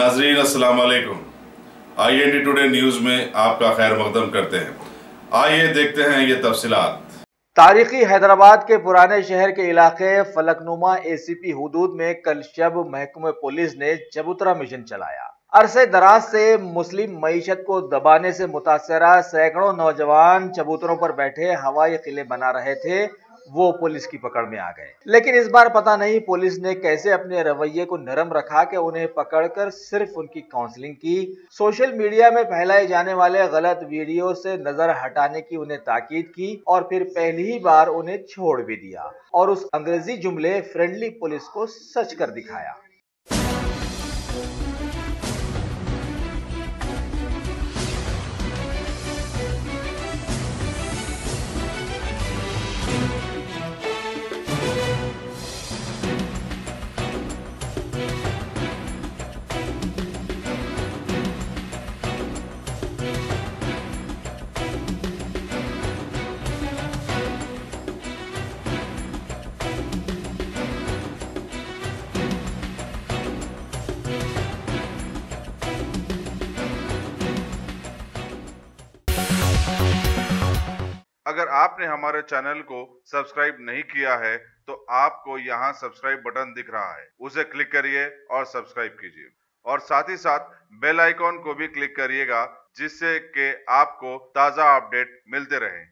नाजरीन अस्सलाम वालेकुम। IND टुडे न्यूज में आपका खैर मकदम करते हैं। आइए देखते हैं ये तफसीलात। तारीखी हैदराबाद के पुराने शहर के इलाके फलकनुमा ACP हुदूद में कल शब महकमे पुलिस ने चबूतरा मिशन चलाया। अरसे दराज से मुस्लिम मईशत को दबाने से मुतासरा सैकड़ों नौजवान चबूतरों पर बैठे हवाई किले बना रहे थे, वो पुलिस की पकड़ में आ गए। लेकिन इस बार पता नहीं पुलिस ने कैसे अपने रवैये को नरम रखा कि उन्हें पकड़कर सिर्फ उनकी काउंसलिंग की, सोशल मीडिया में फैलाए जाने वाले गलत वीडियो से नजर हटाने की उन्हें ताकीद की और फिर पहली ही बार उन्हें छोड़ भी दिया और उस अंग्रेजी जुमले फ्रेंडली पुलिस को सच कर दिखाया। अगर आपने हमारे चैनल को सब्सक्राइब नहीं किया है तो आपको यहाँ सब्सक्राइब बटन दिख रहा है, उसे क्लिक करिए और सब्सक्राइब कीजिए और साथ ही साथ बेल आइकॉन को भी क्लिक करिएगा, जिससे कि आपको ताज़ा अपडेट मिलते रहें।